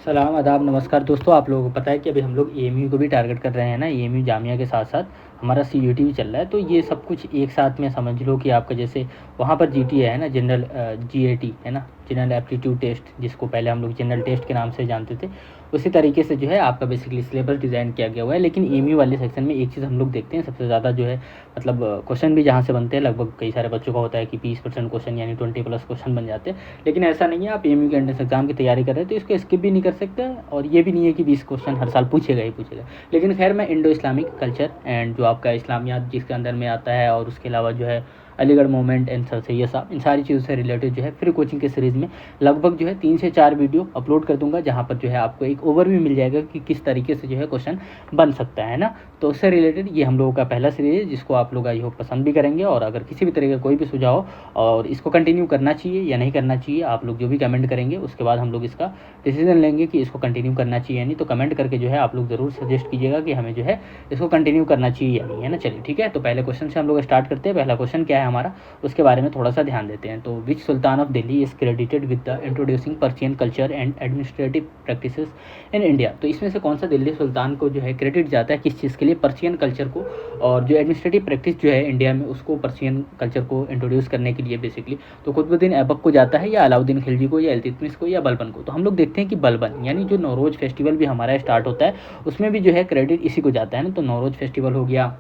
सलाम, आदाब, नमस्कार दोस्तों। आप लोगों को पता है कि अभी हम लोग एएमयू को भी टारगेट कर रहे हैं ना, एएमयू जामिया के साथ-साथ हमारा सीयूईटी भी चल रहा है। तो ये सब कुछ एक साथ में समझ लो कि आपका जैसे वहाँ पर जीटीए है ना, जनरल जीएटी है ना, जनरल एप्टीट्यूड टेस्ट, जिसको पहले हम लोग जनरल टेस्ट के नाम से जानते थे। उसी तरीके से जो है आपका बेसिकली सिलेबस डिज़ाइन किया गया हुआ है। लेकिन एएमयू वाले सेक्शन में एक चीज़ हम लोग देखते हैं सबसे ज़्यादा जो है, मतलब क्वेश्चन भी जहाँ से बनते हैं, लगभग कई सारे बच्चों का होता है कि 20% क्वेश्चन यानी 20+ क्वेश्चन बन जाते हैं। लेकिन ऐसा नहीं है, आप एएमयू के एंट्रेंस एग्जाम की तैयारी कर रहे हैं तो इसको स्किप भी नहीं कर सकते, और ये भी नहीं है कि 20 क्वेश्चन हर साल पूछेगा ही पूछेगा। लेकिन खैर, मैं इंडो इस्लामिक कल्चर एंड जो आपका इस्लामियात जिसके अंदर में आता है, और उसके अलावा जो है Aligarh movement and sir Syed साहब, इन सारी चीज़ों से रिलेटेड जो है फ्री कोचिंग के सीरीज़ में लगभग जो है 3 से 4 वीडियो अपलोड कर दूंगा, जहाँ पर जो है आपको एक ओवरव्यू मिल जाएगा कि किस तरीके से जो है क्वेश्चन बन सकता है ना। तो उससे रिलेटेड ये हम लोगों का पहला सीरीज है, जिसको आप लोग आई होप पसंद भी करेंगे। और अगर किसी भी तरह का कोई भी सुझाव और इसको कंटिन्यू करना चाहिए या नहीं करना चाहिए, आप लोग जो भी कमेंट करेंगे उसके बाद हम लोग इसका डिसीजन लेंगे कि इसको कंटिन्यू करना चाहिए या नहीं। तो कमेंट करके जो है आप लोग ज़रूर सजेस्ट कीजिएगा कि हमें जो है इसको कंटिन्यू करना चाहिए या नहीं, है ना। चलिए ठीक है, तो पहले क्वेश्चन से हम लोग स्टार्ट करते हैं। पहला क्वेश्चन क्या है हमारा, उसके बारे में थोड़ा सा ध्यान देते हैं। तो which sultan of Delhi is credited with the introducing Persian culture and administrative practices in India. तो इसमें से कौन सा दिल्ली सुल्तान को जो है क्रेडिट जाता है, किस चीज़ के लिए, पर्शियन कल्चर को, और जो एडमिनिस्ट्रेटिव प्रैक्टिस जो है इंडिया में उसको, पर्शियन कल्चर को इंट्रोड्यूस करने के लिए बेसिकली। तो कुतुबुद्दीन ऐबक को जाता है, या अलाउद्दीन खिलजी को, या इल्तुतमिश को, या बलबन को। तो हम लोग देखते हैं कि बलबन यानी जो नौरोज फेस्टिवल भी हमारा स्टार्ट होता है, उसमें भी जो है क्रेडिट इसी को जाता है ना। तो नौरोज फेस्टिवल हो गया।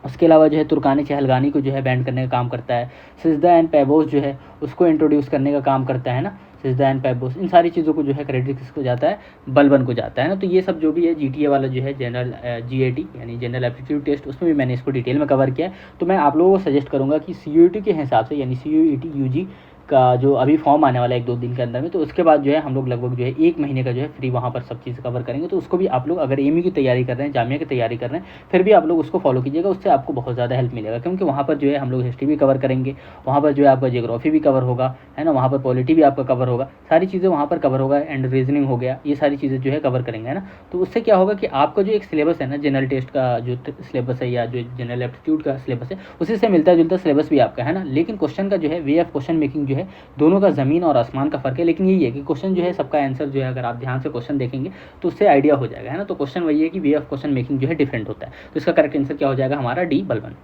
उसके अलावा जो है तुर्कानी चहलगानी को जो है बैंड करने का काम करता है। सिजदा एंड पैबोस जो है उसको इंट्रोड्यूस करने का काम करता है ना। सिजदा एंड पैबोस, इन सारी चीज़ों को जो है क्रेडिट किसको जाता है, बलबन को जाता है ना। तो ये सब जो भी है जीटीए वाला जो है जनरल जीएटी यानी जनरल एप्टीट्यूड टेस्ट, उसमें भी मैंने इसको डिटेल में कवर किया है। तो मैं आप लोगों को सजेस्ट करूँगा कि सीयूईटी के हिसाब से, यानी सीयूईटी यूजी का जो अभी फॉर्म आने वाला है 1-2 दिन के अंदर में, तो उसके बाद जो है हम लोग लगभग जो है 1 महीने का जो है फ्री वहाँ पर सब चीज़ कवर करेंगे। तो उसको भी आप लोग अगर एमयू की तैयारी कर रहे हैं, जामिया की तैयारी कर रहे हैं, फिर भी आप लोग उसको फॉलो कीजिएगा। उससे आपको बहुत ज़्यादा हेल्प मिलेगा, क्योंकि वहाँ पर जो है हम लोग हिस्ट्री भी कवर करेंगे, वहाँ पर जो है आपका जियोग्राफी भी कवर होगा, है ना, वहाँ पर पॉलिटी भी आपका कवर होगा, सारी चीज़ें वहाँ पर कवर होगा, एंड रीजनिंग हो गया, ये सारी चीज़ें जो है कवर करेंगे, है ना। तो उससे क्या होगा कि आपका जो एक सिलेबस है ना, जनरल टेस्ट का जो सिलेबस है या जो जनरल एप्टीट्यूड का सिलेबस है, उसी से मिलता जुलता सिलेबस भी आपका है ना। लेकिन क्वेश्चन का जो है वे ऑफ क्वेश्चन मेकिंग जो है, दोनों का ज़मीन और आसमान का फ़र्क है। लेकिन यही है कि क्वेश्चन जो है सबका आंसर जो है, अगर आप ध्यान से क्वेश्चन देखेंगे तो उससे आइडिया हो जाएगा, है ना। तो क्वेश्चन वही है कि वे ऑफ क्वेश्चन मेकिंग जो है डिफरेंट होता है। तो इसका करेक्ट आंसर क्या हो जाएगा हमारा, D, Balban.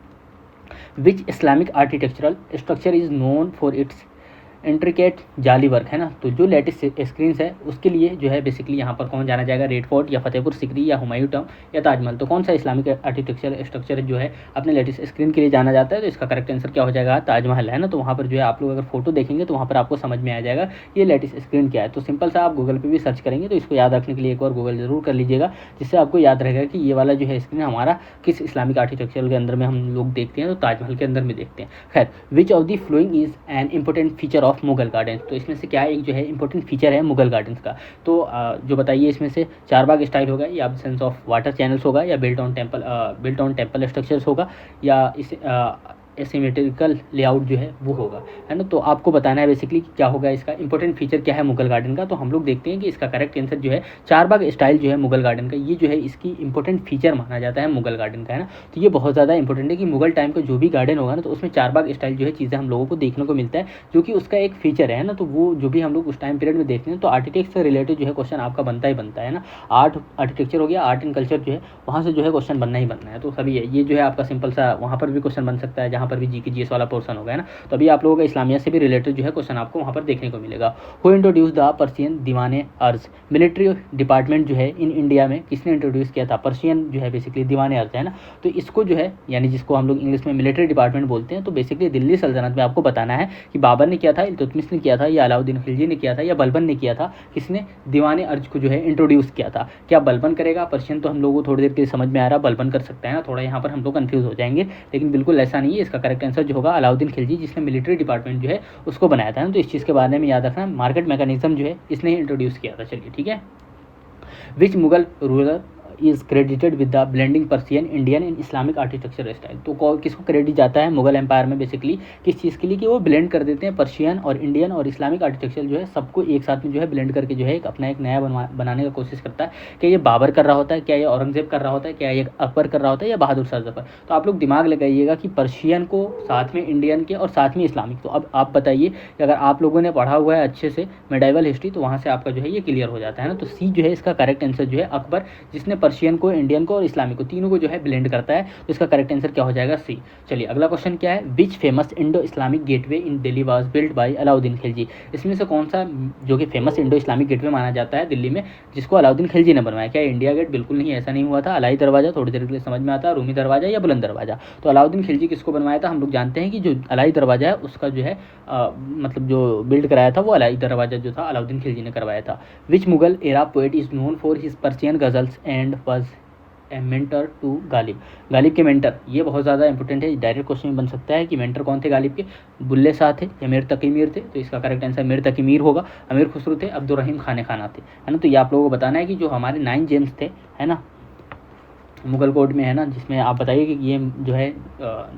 Which Islamic architectural structure is known for its intricate जाली वर्क, है ना। तो जो लेटेस्ट स्क्रीन्स है उसके लिए जो है बेसिकली यहाँ पर कौन जाना जाएगा, रेड फोर्ट या फतेहपुर सिकरी या हुमायूं टॉम या ताजमहल। तो कौन सा इस्लामिक आर्किटेक्चर स्ट्रक्चर जो है अपने लेटेस्ट स्क्रीन के लिए जाना जाता है, तो इसका करेक्ट आंसर क्या हो जाएगा, ताजमहल, है ना। तो वहाँ पर जो है आप लोग अगर फोटो देखेंगे तो वहाँ पर आपको समझ में आ जाएगा ये लेटेस्ट स्क्रीन क्या है। तो सिंपल सा आप गूगल पर भी सर्च करेंगे, तो इसको याद रखने के लिए एक और गूगल जरूर कर लीजिएगा, जिससे आपको याद रहेगा कि ये वाला जो है स्क्रीन हमारा किस इस्लामिक आर्किटेक्चर के अंदर में हम लोग देखते हैं, तो ताजमहल के अंदर में देखते हैं। खैर, विच of the following is an important feature of Mughal garden. तो इसमें से क्या एक जो है इंपॉर्टेंट फीचर है मुगल गार्डन्स का। तो जो बताइए, इसमें से चारबाग स्टाइल होगा, या एब्सेंस ऑफ वाटर चैनल्स होगा, या बिल्ट ऑन टेम्पल स्ट्रक्चर्स होगा, या इस एसिमेट्रिकल लेआउट जो है वो होगा, है ना। तो आपको बताना है बेसिकली क्या होगा, इसका इंपॉर्टेंट फीचर क्या है मुगल गार्डन का। तो हम लोग देखते हैं कि इसका करेक्ट आंसर जो है चारबाग स्टाइल जो है मुगल गार्डन का, ये जो है इसकी इंपॉर्टेंट फीचर माना जाता है मुगल गार्डन का, है ना। तो ये बहुत ज़्यादा इंपॉर्टेंट है कि मुगल टाइम का जो भी गार्डन होगा ना, तो उसमें चारबाग स्टाइल जो है चीज़ें हम लोगों को देखने को मिलता है, जो कि उसका एक फीचर है ना। तो वो जो भी हम लोग उस टाइम पीरियड में देखते हैं, तो आर्किटेक्ट से रिलेटेड जो है क्वेश्चन आपका बनता ही बनता है ना। आर्ट आर्किटेक्चर हो गया, आर्ट एंड कल्चर जो है वहाँ से जो है क्वेश्चन बनना ही बनना है। तो सभी है, ये जो है आपका सिंपल सा वहाँ पर भी क्वेश्चन बन सकता है, जहाँ पर भी जी के जीएस वाला पोर्शन होगा, है ना। तो अभी आप लोगों का इस्लामिया से भी रिलेटेड जो है क्वेश्चन आपको वहाँ पर देखने को मिलेगा। हु इंट्रोड्यूस द पर्शियन दीवाने अर्ज, मिलिट्री डिपार्टमेंट जो है इन इंडिया में किसने इंट्रोड्यूस किया था, पर्शियन जो है बेसिकली दीवाने अर्ज, है ना। तो इसको जो है, यानी जिसको हम लोग इंग्लिश में मिलिट्री डिपार्टमेंट बोलते हैं, तो बेसिकली दिल्ली सल्तनत में आपको बताना है कि बाबर ने किया था, इल्तुतमिश ने किया था, या अलाउद्दीन खिलजी ने किया था, या बलबन ने किया था। किसने दीवाने अर्ज को जो है इंट्रोड्यूस किया था। क्या बलबन करेगा, पर्शियन तो हम लोगों को थोड़ी देर के लिए समझ में आ रहा है, बलबन कर सकता है ना। थोड़ा यहाँ पर हम लोग कंफ्यूज हो जाएंगे, लेकिन बिल्कुल ऐसा नहीं है। इसका करेक्ट आंसर जो होगा अलाउद्दीन खिलजी, जिसने मिलिट्री डिपार्टमेंट जो है उसको बनाया था ना। तो इस चीज़ के बारे में याद रखना, मार्केट मैकेनिज्म जो है इसने इंट्रोड्यूस किया था। चलिए ठीक है। Which Mughal ruler is credited with the blending Persian Indian in Islamic architecture style. तो किसको क्रेडिट जाता है मुगल एम्पायर में बेसिकली किस चीज़ के लिए कि वो ब्लेंड कर देते हैं पर्शियन और इंडियन और इस्लामिक आर्किटेक्चर जो है सबको एक साथ में जो है ब्लेंड करके जो है अपना एक नया बनाने का कोशिश करता है। क्या ये बाबर कर रहा होता है, क्या ये औरंगजेब कर रहा होता है, क्या ये अकबर कर रहा होता है या बहादुर शाह जफर। तो आप लोग दिमाग लगाइएगा कि पर्शियन को साथ में इंडियन के और साथ में इस्लामिक। तो अब आप बताइए कि अगर आप लोगों ने पढ़ा हुआ है अच्छे से मेडाइवल हिस्ट्री तो वहाँ से आपका जो है ये क्लियर हो जाता है ना। तो सी जो है इसका करेक्ट आंसर जो है अकबर, जिसने पर्शियन को, इंडियन को और इस्लामिक को तीनों को जो है ब्लेंड करता है। तो इसका करेक्ट आंसर क्या हो जाएगा? सी। चलिए अगला क्वेश्चन क्या है? Which famous Indo Islamic gateway in Delhi was built by Alauddin Khilji. इसमें से कौन सा जो कि फेमस इंडो इस्लामिक गेटवे माना जाता है दिल्ली में जिसको अलाउद्दीन खिलजी ने बनवाया? क्या इंडिया गेट? बिल्कुल नहीं, ऐसा नहीं हुआ था। अलाई दरवाजा थोड़ी देर के लिए समझ में आता है, रूमी दरवाजा या बुलंद दरवाजा। तो अलाउद्दीन खिलजी किसको बनवाया था? हम लोग जानते हैं कि जो अलाई दरवाजा है उसका जो है मतलब जो बिल्ड कराया था वो अलाई दरवाजा जो था अलाउद्दीन खिलजी ने करवाया था। Which Mughal era poet is known for his Persian ghazals and was a mentor to Ghalib. Ghalib के मेंटर, ये बहुत ज़्यादा इंपॉर्टेंट है, डायरेक्ट क्वेश्चन में बन सकता है कि मेंटर कौन थे गालिब के? बुल्ले शाह थे या मीर तकी मीर थे? तो इसका करेक्ट आंसर मीर तकी मीर होगा। अमीर खुसरो थे, अब्दुर्रहीम खाने खाना थे, है ना। तो ये आप लोगों को बताना है कि जो हमारे 9 जेम्स थे, है ना, मुगल कोर्ट में, है ना, जिसमें आप बताइए कि ये जो है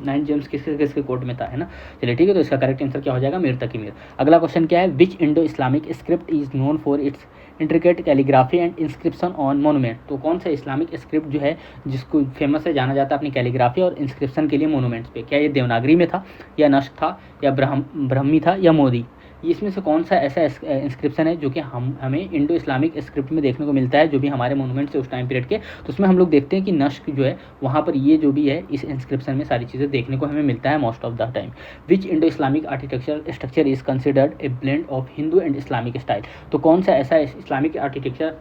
9 जेम्स किसके किसके कोर्ट में था, है ना। चलिए ठीक है, तो इसका करेक्ट आंसर क्या हो जाएगा? मीर तकी मीर। अगला क्वेश्चन क्या है? Which Indo Islamic script is known for its intricate calligraphy and inscription on monument. तो कौन सा इस्लामिक स्क्रिप्ट जो है जिसको फेमस है, जाना जाता है अपनी कैलीग्राफी और इंस्क्रिप्शन के लिए मोनूमेंट्स पे? क्या ये देवनागरी में था या नक्श था या ब्रह्मी था या मोदी? इसमें से कौन सा ऐसा इंस्क्रिप्शन है जो कि हमें इंडो इस्लामिक स्क्रिप्ट में देखने को मिलता है, जो भी हमारे मोनूमेंट्स है उस टाइम पीरियड के? तो उसमें हम लोग देखते हैं कि नक्श जो है वहाँ पर ये जो भी है इस इंस्क्रिप्शन में सारी चीज़ें देखने को हमें मिलता है most of the time. Which Indo Islamic architecture structure is considered a blend of Hindu and Islamic style. तो कौन सा ऐसा इस्लामिक आर्किटेक्चर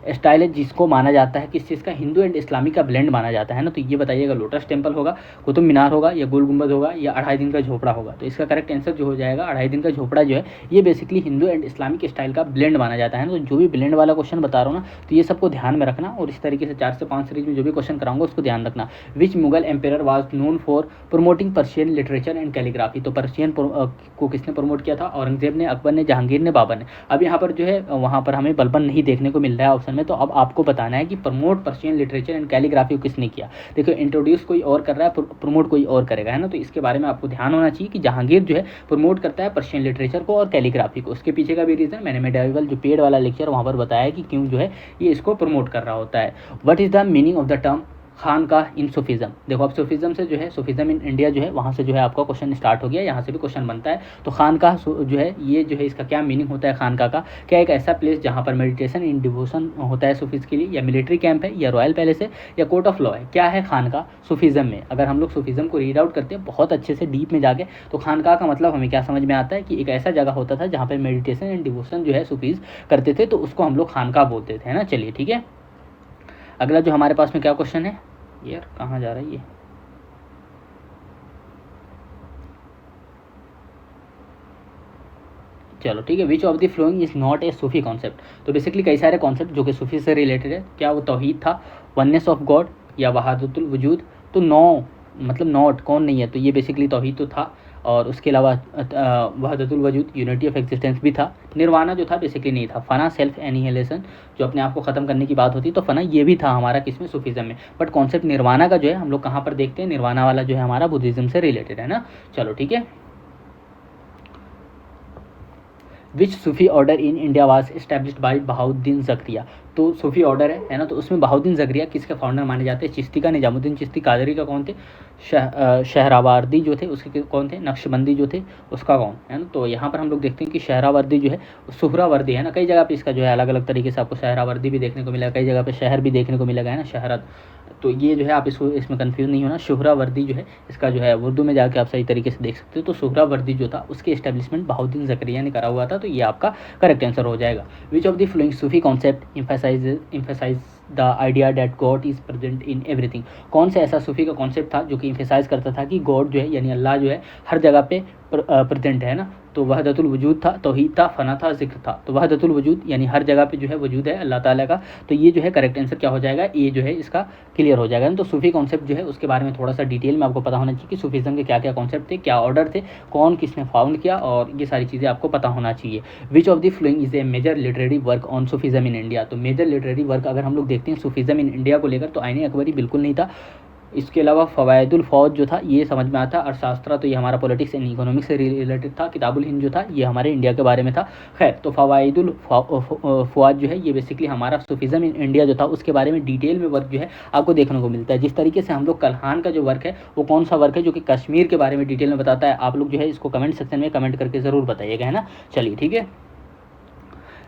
स्टाइल है जिसको माना जाता है किस चीज़ का? हिंदू एंड इस्लामिक का ब्लेंड माना जाता है ना। तो ये बताइएगा, लोटस टेम्पल होगा, कुतुब मीनार होगा या गोल गुंबद होगा या 2.5 दिन का झोपड़ा होगा? तो इसका करेक्ट आंसर जो हो जाएगा 2.5 दिन का झोपड़ा जो है ये basically Hindu and Islamic style का ब्लेंड माना जाता है ना। तो जो भी ब्लेंड वाला क्वेश्चन बता रहा हूँ ना, तो ये सबको ध्यान में रखना और इस तरीके से 4 से 5 सीरीज में जो भी क्वेश्चन कराऊंगा उसको ध्यान रखना। Which Mughal empire was known for promoting Persian literature and calligraphy. तो पर्शियन को किसने प्रमोट किया था? औरंगजेब ने, अकबर ने, जहांगीर ने, बाबर ने। अब यहाँ पर जो है वहाँ पर हमें बलबन नहीं देखने को मिल रहा है ऑप्शन में, तो अब आपको बताना है कि promote Persian literature and calligraphy को किसने किया। देखो, इंट्रोड्यूस कोई और कर रहा है, प्रमोट कोई और करेगा, है ना। तो इसके बारे में आपको ध्यान होना चाहिए कि जहांगीर जो है प्रमोट करता है पर्शियन लिटरेचर को और कैलीग्राफी को। उसके पीछे का भी रीज़न मैंने मेडाइवल जो पेड वाला लेक्चर वहाँ पर बताया कि क्यों जो है ये इसको प्रमोट कर रहा होता है। What is the meaning of the term Khanqah in Sufism. देखो, अब सूफीज़म से जो है, सूफीज़म इन इंडिया जो है वहाँ से जो है आपका क्वेश्चन स्टार्ट हो गया, यहाँ से भी क्वेश्चन बनता है। तो खानकाह जो है ये जो है इसका क्या मीनिंग होता है खानकाह का? क्या एक ऐसा प्लेस जहाँ पर मेडिटेशन इन डिवोशन होता है सूफीज़ के लिए, या मिलिट्री कैंप है, या रॉयल पैलेस है, या कोर्ट ऑफ लॉ है? क्या है खानकाह सूफीज़म में? अगर हम लोग सूफीज़म को रीड आउट करते हैं बहुत अच्छे से डीप में जाके, तो खानकाह का मतलब हमें क्या समझ में आता है कि एक ऐसा जगह होता था जहाँ पर मेडिटेशन एंड डिवोशन जो है सूफीज़ करते थे, तो उसको हम लोग खानकाह बोलते थे, है ना। चलिए ठीक है, अगला जो हमारे पास में क्या क्वेश्चन है यार, कहाँ जा रहा है ये? चलो ठीक है, विच of the following is not a Sufi concept. तो बेसिकली कई सारे कॉन्सेप्ट जो कि सूफी से रिलेटेड है। क्या वो तौहीद था, वननेस ऑफ गॉड, या वहादतुल वजूद? तो नो मतलब नॉट कौन नहीं है, तो ये बेसिकली तौहीद तो था, और उसके अलावा वहदतुल वजूद यूनिटी ऑफ एग्जिस्टेंस भी था। निर्वाणा जो था बेसिकली नहीं था। फना सेल्फ एनिहिलेशन, जो अपने आप को ख़त्म करने की बात होती, तो फना ये भी था हमारा किसमें? सूफीज़म में। बट कॉन्सेप्ट निर्वाणा का जो है हम लोग कहाँ पर देखते हैं? निर्वाणा वाला जो है हमारा बुद्धिज़्म से रिलेटेड है ना। चलो ठीक है, which Sufi order in India was established by Bahauddin Zakariya. तो सूफी ऑर्डर है ना, तो उसमें बहाउद्दीन ज़करिया किसके फाउंडर माने जाते हैं? चिश्ती का, निजामुद्दीन चिश्ती। कादरी का कौन थे? शहरावर्दी जो थे उसके कौन थे? नक्शबंदी जो थे उसका कौन, है ना। तो यहाँ पर हम लोग देखते हैं कि शहरावर्दी जो है सुहरावर्दी है ना। कई जगह पे इसका जो है अलग अलग तरीके से आपको शहरावर्दी भी देखने को मिलेगा, कई जगह पे शहर भी देखने को मिलेगा, है ना, शहरत। तो ये जो है आप इसको इसमें कंफ्यूज नहीं होना। शुहरावर्दी जो है इसका जो है उर्दू में जाके आप सही तरीके से देख सकते हो। तो शुहरावर्दी जो था उसके एस्टेब्लिशमेंट बहाउद्दीन ज़करिया ने करा हुआ था, तो ये आपका करेक्ट आंसर हो जाएगा। विच of the flowing Sufi concept emphasise the idea that God is present in everything. कौन सा ऐसा सूफी का कॉन्सेप्ट था जो कि इम्फेसाइज करता था कि गॉड जो है यानी अल्लाह जो है हर जगह पे प्रेजेंट है ना। तो वहदतुल वजूद था, तौहीद था, फ़ना था, ज़िक्र था। तो वहदतुल वजूद यानी हर जगह पे जो है वजूद है अल्लाह ताला का, तो ये जो है करेक्ट आंसर क्या हो जाएगा, ए जो है इसका क्लियर हो जाएगा। तो सूफी कॉन्सेप्ट जो है उसके बारे में थोड़ा सा डिटेल में आपको पता होना चाहिए कि सूफीज़म के क्या क्या कॉन्सेप्ट थे, क्या ऑर्डर थे, कौन किसने फाउंड किया, और ये सारी चीज़ें आपको पता होना चाहिए। Which of the flowing is a major literary work on Sufism in India. तो मेजर लिटरेरी वर्क अगर हम लोग देखते हैं सूफीज़म इन इंडिया को लेकर, तो आईन अकबरी बिल्कुल नहीं था। इसके अलावा फ़वाइदुल फ़ौज जो था ये समझ में आता, अर्थशास्त्र तो ये हमारा पॉलिटिक्स एंड इकोनॉमिक्स से रिलेटेड था। किताबुल हिंद जो था ये हमारे इंडिया के बारे में था। खैर, तो फ़वाइदुल फ़ौज जो है ये बेसिकली हमारा सूफीज़म इन इंडिया जो था उसके बारे में डिटेल में वर्क जो है आपको देखने को मिलता है। जिस तरीके से हम लोग कल्हान का जो वर्क है वो कौन सा वर्क है जो कि कश्मीर के बारे में डिटेल में बताता है, आप लोग जो है इसको कमेंट सेक्शन में कमेंट करके ज़रूर बताइएगा, है ना। चलिए ठीक है।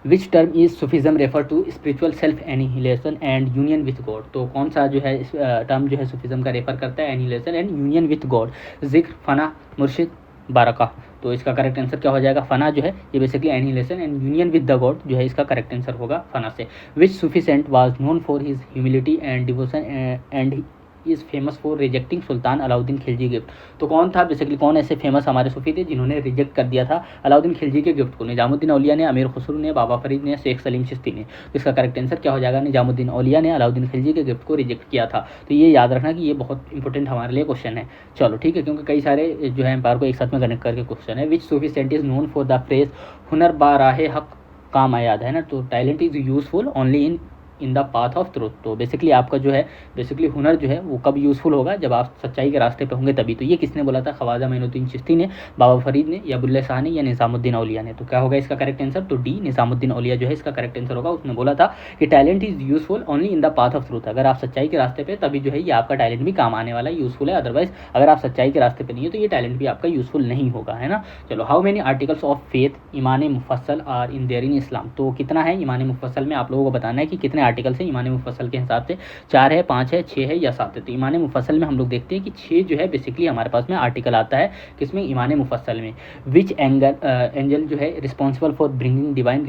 Which term is Sufism refer to spiritual self annihilation and union with God. तो कौन सा जो है टर्म जो है सूफीज़म का रेफर करता है annihilation and union with God, जिक्र, फना, मुर्शिद, बारका। तो इसका करेक्ट आंसर क्या हो जाएगा, फना जो है ये basically annihilation and union with the God जो है इसका करेक्ट आंसर होगा फना से। Which Sufi saint was known for his humility and devotion and is famous for rejecting sultan Alauddin Khilji gift. तो कौन था बेसिकली, कौन ऐसे फेमस हमारे सूफी थे जिन्होंने रिजेक्ट कर दिया था अलाउद्दीन खिलजी के गिफ्ट को। निजामुद्दीन औलिया ने, अमीर खुसरो ने, बाबा फरीद ने, शेख सलीम चिश्ती ने। तो इसका करेक्ट आंसर क्या हो जाएगा, निजामुद्दीन औलिया ने अलाउद्दीन खिलजी के गिफ्ट को रिजेक्ट किया था। तो ये याद रखना कि ये बहुत इंपॉर्टेंट हमारे लिए क्वेश्चन है। चलो ठीक है, क्योंकि कई सारे जो है एम्पायर को एक साथ में कनेक्ट करके क्वेश्चन है। Which Sufi saint is known for the phrase हुनर बाराहे हक काम आयाद, है ना। तो talent is useful only in the path of truth. तो बेसिकली आपका जो है बेसिकली हुनर जो है वो कब यूज़फुल होगा, जब आप सच्चाई के रास्ते पे होंगे तभी। तो ये किसने बोला था, ख्वाजा मोइनुद्दीन चिश्ती ने, बाबा फरीद ने, या बुल्ले शाह ने, या निज़ामुद्दीन औलिया ने। तो क्या होगा इसका करेक्ट आंसर, तो डी निज़ामुद्दीन औलिया जो है इसका करेक्ट आंसर होगा। उसने बोला था कि talent is useful only in the path of truth. अगर आप सच्चाई के रास्ते पे तभी जो है ये आपका टैलेंट भी काम आने वाला है, यूज़फुल है। अदरवाइज अगर आप सच्चाई के रास्ते पे नहीं है तो ये टैलेंट भी आपका यूज़फुल नहीं होगा, है ना। चलो, how many articles of faith ईमान मुफस्सल are in there in Islam. तो कितना है ईमान मुफस्सल में, आप लोगों को बताना है कि कितने आर्टिकल्स हैं ईमान मुफस्सल के हिसाब से, 4 है, 5 है, 6 है या 7 है। तो ईमान मुफस्सल में हम लोग देखते हैं कि 6 जो है बेसिकली हमारे पास में आर्टिकल आता है, किसमें, ईमान मुफस्सल में। विच एंजल जो है responsible for bringing divine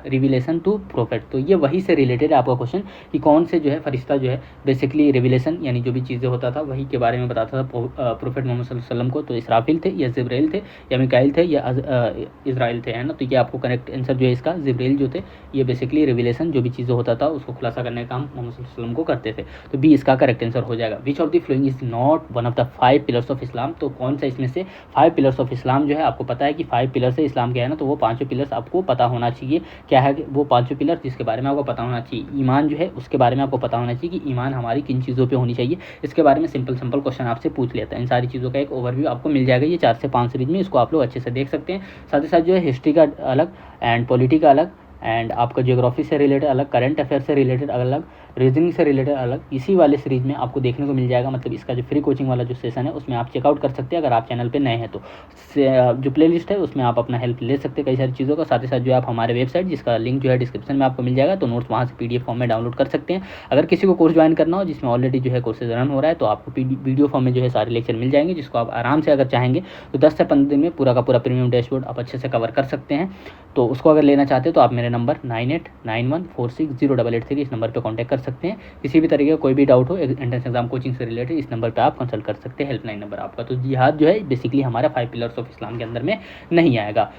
revelation to prophet. तो ये वही से रिलेटेड है आपका क्वेश्चन कि कौन से जो है फरिश्ता जो है बेसिकली रिविलेशन यानी जो भी चीज़ें होता था वही के बारे में बताता था प्रोफेट मोहम्मद सल्लल्लाहु अलैहि वसल्लम को। तो इसराफिल थे या जिब्राइल थे या मिकाइल थे या इज़राइल थे, है ना। तो ये आपको करेक्ट आंसर जो है इसका जिब्राइल जो थे ये बेसिकली रिविलेशन जो भी चीज़ें होता था उसको खुलासा करने का काम मोहम्मद सल्लल्लाहु अलैहि वसल्लम को करते थे। तो बी इसका करेक्ट आंसर हो जाएगा। विच of the following is not one of the 5 pillars of Islam. तो कौन सा इसमें से 5 पिलर्स ऑफ इस्लाम जो है, आपको पता है कि 5 पिलर्स है इस्लाम के, है ना। तो वो 5 पिलर्स आपको पता होना चाहिए। क्या है वो 5 पिलर जिसके बारे में आपको पता होना चाहिए। ईमान जो है उसके बारे में आपको पता होना चाहिए कि ईमान हमारी किन चीज़ों पे होनी चाहिए। इसके बारे में सिंपल क्वेश्चन आपसे पूछ लेता है। इन सारी चीज़ों का एक ओवरव्यू आपको मिल जाएगा ये 4 से 5 सीरीज में, इसको आप लोग अच्छे से देख सकते हैं। साथ ही साथ जो है हिस्ट्री का अलग एंड पॉलिटी का अलग एंड आपका ज्योग्राफी से रिलेटेड अलग, करंट अफेयर से रिलेटेड अलग, रीजनिंग से रिलेटेड अलग, इसी वाले सीरीज़ में आपको देखने को मिल जाएगा। मतलब इसका जो फ्री कोचिंग वाला जो सेशन है उसमें आप चेकआउट कर सकते हैं अगर आप चैनल पे नए हैं तो। जो प्लेलिस्ट है उसमें आप अपना हेल्प ले सकते हैं कई सारी चीज़ों का। साथ ही साथ जो आप हमारे वेबसाइट जिसका लिंक जो है डिस्क्रिप्शन में आपको मिल जाएगा, तो नोट्स वहाँ से PDF फॉर्म में डाउनलोड कर सकते हैं। अगर किसी को कोर्स ज्वाइन करना हो जिसमें ऑलरेडी जो है कोर्सेज रन हो रहा है तो आपको वीडियो फॉर्म में जो है सारे लेक्चर मिल जाएंगे, जिसको आप आराम से अगर चाहेंगे तो 10 से 15 दिन में पूरा का पूरा प्रीमियम डैशबोर्ड आप अच्छे से कवर कर सकते हैं। तो उसको अगर लेना चाहते हैं तो आप मेरे नंबर 9891460883 इस नंबर पर कॉन्टैक्ट कर सकते हैं। किसी भी तरीके का कोई भी डाउट हो एंट्रेंस एग्जाम कोचिंग से रिलेटेड इस नंबर पे आप कंसल्ट कर सकते हैं, हेल्पलाइन नंबर आपका। तो जिहाद जो है बेसिकली हमारा 5 पिलर्स ऑफ इस्लाम के अंदर में नहीं आएगा।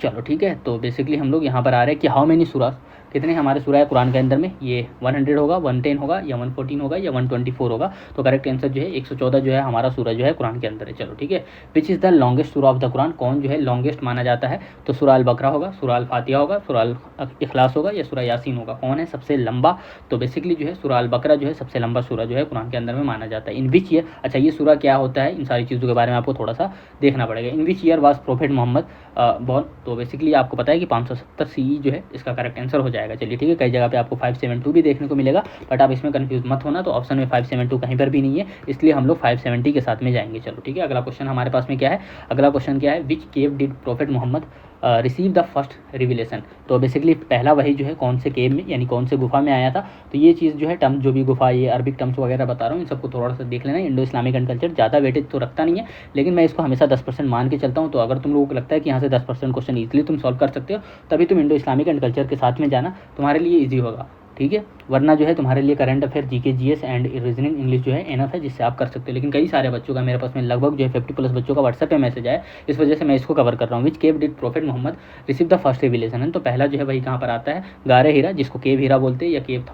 चलो ठीक है, तो बेसिकली हम लोग यहाँ पर आ रहे हैं कि हाउ मेनी सूरास, कितने हमारे सूरा है कुरान के अंदर में। ये 100 होगा, 110 होगा या 114 होगा या 124 होगा। तो करेक्ट आंसर जो है 114 जो है हमारा सूरा जो है कुरान के अंदर है। चलो ठीक है, विच इज़ द लॉन्गेस्ट सूरा ऑफ द कुरान, कौन जो है लॉन्गेस्ट माना जाता है। तो सूरा अल बकरा होगा, सूरा अल फातिहा होगा, सूरा अल इखलास होगा या सूरा यासीन होगा। कौन है सबसे लंबा, तो बेसिकली जो है सूरा अल बकरा जो है सबसे लंबा सूरा जो है कुरान के अंदर में माना जाता है। इन विच ईयर, अच्छा ये सूरा क्या होता है इन सारी चीज़ों के बारे में आपको थोड़ा सा देखना पड़ेगा। In which year was prophet Muhammad born. तो बेसिकली आपको पता है कि 570 CE जो है इसका करेक्ट आंसर हो जाएगा। चलिए ठीक है, कई जगह पे आपको 572 भी देखने को मिलेगा, बट आप इसमें कंफ्यूज मत होना। तो ऑप्शन में 572 कहीं पर भी नहीं है, इसलिए हम लोग 570 के साथ में जाएंगे। चलो ठीक है, अगला क्वेश्चन हमारे पास में क्या है, अगला क्वेश्चन क्या है, which cave did prophet Muhammad receive the first revelation. तो बेसिकली पहला वही जो है कौन से केव में यानी कौन से गुफा में आया था। तो ये चीज़ जो है टर्म जो भी गुफा, ये अरबिक टर्म्स वगैरह बता रहा हूँ, इन सबको थोड़ा सा देख लेना। इंडो इस्लामिक एंड कल्चर ज़्यादा वेटेज तो रखता नहीं है, लेकिन मैं इसको हमेशा 10% मान के चलता हूँ। तो अगर तुम लोगों को लगता है कि यहाँ से 10% क्वेश्चन ईजिली तुम सॉल्व कर सकते हो, तभी तुम इंडो इस्लामिक एंड कल्चर के साथ में जाना, तुम्हारे लिए ईजी होगा। ठीक है, वरना जो है तुम्हारे लिए current affair, GK, GS and reasoning English जो है एनफ है, जिससे आप कर सकते हो। लेकिन कई सारे बच्चों का, मेरे पास में लगभग जो है 50+ बच्चों का व्हाट्सएप पे मैसेज आया, इस वजह से मैं इसको कवर कर रहा हूँ। Which cave did prophet Muhammad receive the first revelation है, तो पहला जो है वही कहाँ पर आता है, गारे हीरा, जिसको केव हीरा बोलते हैं या केव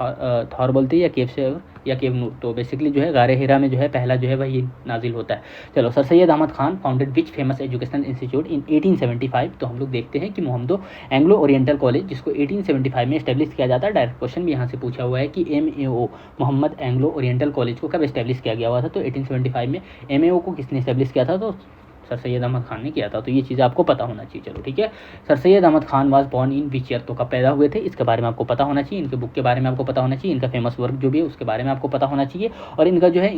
थॉर बोलते हैं या केव से या केव नूर। तो बेसिकली जो है गारे हीरा में जो है पहला जो है वही नाजिल होता है। चलो, sir Syed Ahmad Khan founded which famous educational institute in 1875। तो हम लोग देखते हैं कि मोहम्मदो एंग्लो ओरिएंटल कॉलेज, जिसको 1875 में इस्टेब्लिश किया जाता है। डायरेक्ट क्वेश्चन भी यहाँ से पूछा हुआ है कि MAO Mohammad Anglo Oriental College को कब इस्टेब्लिश किया गया हुआ था। तो 1875 में MAO को किसने इस्टेब्लिश किया था, तो सर सैयद अहमद खान ने किया था। तो ये चीज़ें आपको पता होना चाहिए। चलो ठीक है, sir Syed Ahmad Khan was born in which year, तो कब पैदा हुए थे, इसके बारे में आपको पता होना चाहिए। इनके बुक के बारे में आपको पता होना चाहिए, इनका फेमस वर्क जो भी है उसके बारे में आपको पता होना चाहिए, और इनका जो है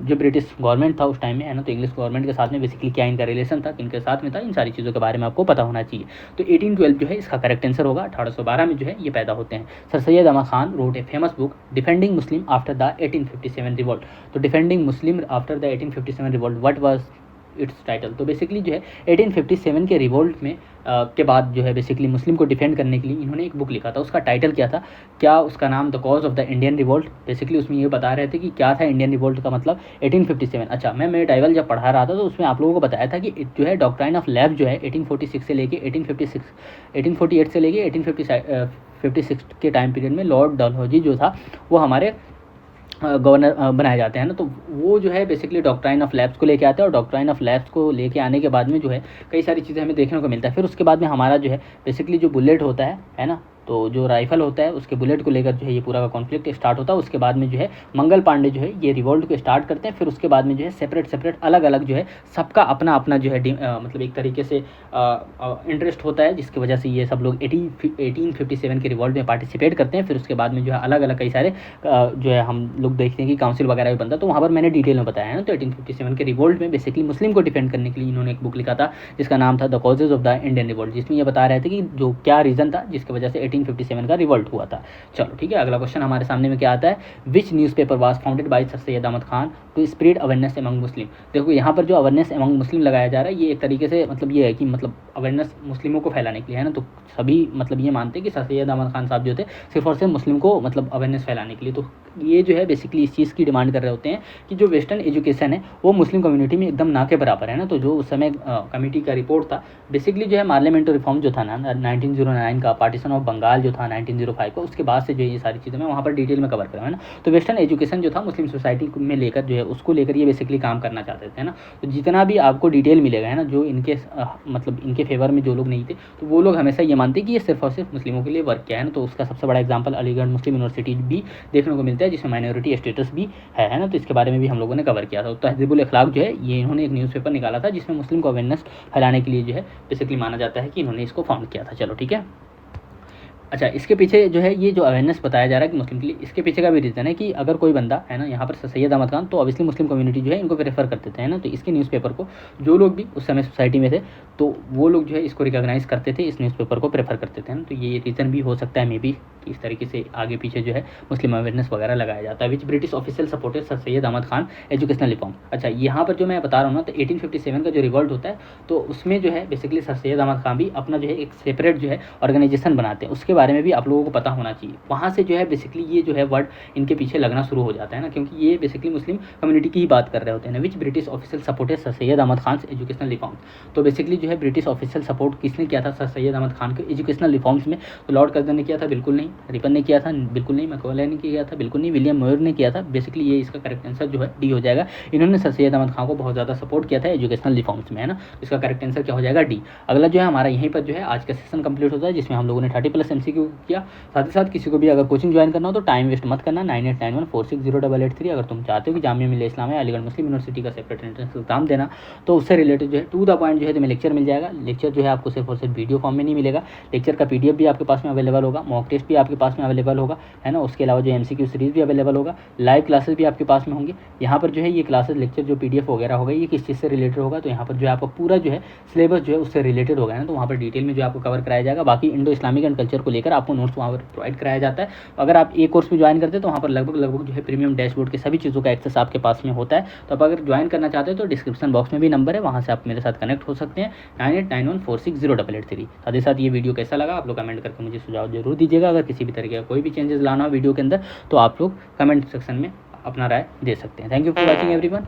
जो ब्रिटिश गवर्नमेंट था उस टाइम में है ना, तो इंग्लिश गवर्नमेंट के साथ में बेसिकली क्या इनका रिलेशन था, किनके साथ में था, इन सारी चीज़ों के बारे में आपको पता होना चाहिए। तो 1812 जो है इसका करेक्ट आंसर होगा। 1812 में जो है ये पैदा होते हैं। Sir Syed Ahmad Khan wrote a famous book defending Muslim after the 1857 revolt. तो defending Muslim after the 1857 revolt, what was its title. तो बेसिकली जो है 1857 के रिवोल्ट में के बाद जो है बेसिकली मुस्लिम को डिफेंड करने के लिए इन्होंने एक बुक लिखा था। उसका टाइटल क्या था, क्या उसका नाम the cause of the Indian revolt. Basically उसमें ये बता रहे थे कि क्या था इंडियन रिवोल्ट का मतलब 1857। अच्छा, मैं मेडाइवल जब पढ़ा रहा था तो उसमें आप लोगों को बताया था कि जो है डॉक्ट्राइन ऑफ लैब जो है 1846 से लेके 1848 से लेके 1856 के टाइम पीरियड में लॉर्ड डलहौजी जो था वो हमारे गवर्नर बनाए जाते हैं ना। तो वो जो है बेसिकली डॉक्ट्राइन ऑफ लैब्स को लेके आते हैं, और डॉक्ट्राइन ऑफ लैब्स को लेके आने के बाद में जो है कई सारी चीज़ें हमें देखने को मिलता है। फिर उसके बाद में हमारा जो है बेसिकली जो बुलेट होता है ना, तो जो राइफल होता है उसके बुलेट को लेकर जो है ये पूरा का कॉन्फ्लिक्ट स्टार्ट होता है। उसके बाद में जो है मंगल पांडे जो है ये रिवोल्ट को स्टार्ट करते हैं। फिर उसके बाद में जो है सेपरेट अलग अलग जो है सबका अपना अपना जो है मतलब एक तरीके से इंटरेस्ट होता है, जिसकी वजह से ये सब लोग 1857 के रिवोल्ट में पार्टिसिपेट करते हैं। फिर उसके बाद में जो है अलग अलग कई सारे जो है हम लोग देखते हैं कि काउंसिल वगैरह भी बनता है, तो वहाँ पर मैंने डिटेल में बताया है ना। तो 1857 के रिवोल्ट में बेसिकली मुस्लिम को डिफेंड करने के लिए इन्होंने एक बुक लिखा था जिसका नाम था the causes of the Indian revolt, जिसमें ये बता रहे थे कि जो क्या रीज़न था जिसकी वजह से 1857 का रिवोल्ट हुआ था। चलो ठीक है, अगला क्वेश्चन हमारे सामने में क्या आता है, which newspaper was founded by sir Syed Ahmad Khan to spread awareness among Muslim. देखो यहाँ पर जो अवेयरनेस अमंग मुस्लिम लगाया जा रहा है ये एक तरीके से मतलब ये है कि मतलब अवेयरनेस मुस्लिमों को फैलाने के लिए है ना। तो सभी मतलब ये मानते हैं कि सर सैयद अहमद खान साहब जो थे सिर्फ और सिर्फ मुस्लिम को मतलब अवेयरनेस फैलाने के लिए। तो ये जो है बेसिकली इस चीज़ की डिमांड कर रहे होते हैं कि जो वेस्टर्न एजुकेशन है वो मुस्लिम कम्युनिटी में एकदम ना के बराबर है ना। तो जो उस समय कमेटी का रिपोर्ट था बेसिकली जो है पार्लियामेंट्री रिफॉर्म जो था ना 1909 का, पार्टीशन ऑफ बंगाल जो था 1905 का, उसके बाद से जो ये सारी चीज़ें मैं वहाँ पर डिटेल में कवर करूँ है ना। तो वेस्टर्न एजुकेशन जो था मुस्लिम सोसाइटी में लेकर जो है उसको लेकर ये बेसिकली काम करना चाहते थे ना। तो जितना भी आपको डिटेल मिलेगा है ना, जो इनके मतलब इनके फेवर में जो लोग नहीं थे तो वो लोग हमेशा ये मानते कि ये सिर्फ और सिर्फ मुस्लिमों के लिए वर्क किया है ना। तो उसका सबसे बड़ा एग्जाम्पल अलीगढ़ मुस्लिम यूनिवर्सिटी भी देखने को मिलता है जिसमें माइनॉरिटी स्टेटस भी है ना। तो इसके बारे में भी हम लोगों ने कवर किया था। तो तहज़ीबुल अखलाक जो है ये इन्होंने एक न्यूज़पेपर निकाला था जिसमें मुस्लिम को अवेयरनेस फैलाने के लिए जो है बेसिकली माना जाता है कि इन्होंने इसको फाउंड किया था। चलो ठीक है, अच्छा इसके पीछे जो है ये जो अवेयरनेस बताया जा रहा है कि मुस्लिम के लिए, इसके पीछे का भी रीज़न है कि अगर कोई बंदा है ना यहाँ पर सैयद अहमद खान, तो ऑब्वियसली मुस्लिम कम्युनिटी जो है इनको प्रेफर करते थे ना। तो इसके न्यूज़पेपर को जो लोग भी उस समय सोसाइटी में थे तो वो लोग जो है इसको रिकॉग्नाइज़ करते थे, इस न्यूज़पेपर को प्रेफर करते थे ना। तो ये रीज़न भी हो सकता है मे बी कि इस तरीके से आगे पीछे जो है मुस्लिम अवेयरनेस वगैरह लगाया जाता है। Which British official supported sir Syed Ahmad Khan educational reform. अच्छा यहाँ पर जो मैं बता रहा हूँ ना, तो 1857 का जो रिवॉल्ट होता है तो उसमें जो है बेसिकली सर सैयद अहमद खान भी अपना जो है एक सेपरेट जो है ऑर्गेनाइजेशन बनाते हैं। उसके बारे में भी आप लोगों को पता होना चाहिए। वहाँ से जो है बेसिकली ये जो है वर्ड इनके पीछे लगना शुरू हो जाता है ना, क्योंकि ये बेसिकली मुस्लिम कम्युनिटी की ही बात कर रहे होते हैं ना। Which British official supported sir Syed Ahmad Khan educational reform. तो बेसिकली जो है ब्रिटिश ऑफिशियल सपोर्ट किसने किया था सर सैयद अहमद खान के एजुकेशनल रिफॉर्म्स में। तो लॉर्ड कर्जन ने किया था, बिल्कुल नहीं। रिपन ने किया था, बिल्कुल नहीं। मैकॉले ने किया था, बिल्कुल नहीं। विलियम मोयर ने किया था। बेसिकली ये इसका करेक्ट आंसर जो है डी हो जाएगा। इन्होंने सर सैयद अहमद खान को बहुत ज़्यादा सपोर्ट किया था एजुकेशनल रिफॉर्म्स में है ना। इसका करेक्ट आंसर क्या हो जाएगा, डी। अगला जो है हमारा यहीं पर जो है आज का सेशन कंप्लीट होता है जिसमें हम लोगों ने 30+ MCQ किया। साथ ही साथ किसी को भी अगर कोचिंग ज्वाइन करना हो तो टाइम वेस्ट मत करना। 9891460883 अगर तुम चाहते हो कि जामिया मिल्लिया इस्लामिया अलीगढ़ मुस्लिम यूनिवर्सिटी का सेपरेट एंट्रेंस एग्जाम देना तो उससे रिलेटेड जो है टू द पॉइंट जो है तुम्हें लेक्चर मिल जाएगा। लेक्चर जो है आपको सिर्फ और सिर्फ वीडियो फॉर्म में नहीं मिलेगा, लेक्चर का PDF भी आपके पास में अवेलेबल होगा, मॉक टेस्ट भी आपके पास में अवेलेबल होगा है ना। उसके अलावा जो MCQ सीरीज़ भी अवेलेबल होगा, लाइव क्लासेस भी आपके पास में होंगी। यहाँ पर जो है ये क्लासेस लेक्चर जो PDF वगैरह होगा ये किस चीज़ से रिलेटेड होगा, तो यहाँ पर जो है आपका पूरा जो है सिलेबस जो है उससे रिलेटेड होगा ना। तो वहाँ पर डिटेल में जो आपको कवर कराया जाएगा। बाकी इंडो इस्लामिक एंड कल्चर को लेकर आपको नोट्स वहाँ पर प्रोवाइड कराया जाता है। अगर आप एक कोर्स में ज्वाइन करते हैं तो वहाँ पर लगभग जो है प्रीमियम डैशबोर्ड के सभी चीज़ों का एक्सेस आपके पास में होता है। तो आप अगर ज्वाइन करना चाहते हैं तो डिस्क्रिप्शन बॉक्स में भी नंबर है, वहाँ से आप मेरे साथ कनेक्ट हो सकते हैं 9891460883। साथ ही साथ ये वीडियो कैसा लगा आप लोग कमेंट करके मुझे सुझाव जरूर दीजिएगा। अगर किसी भी तरीके का कोई भी चेंजेस लाना हो वीडियो के अंदर तो आप लोग कमेंट सेक्शन में अपना राय दे सकते हैं। Thank you for watching everyone.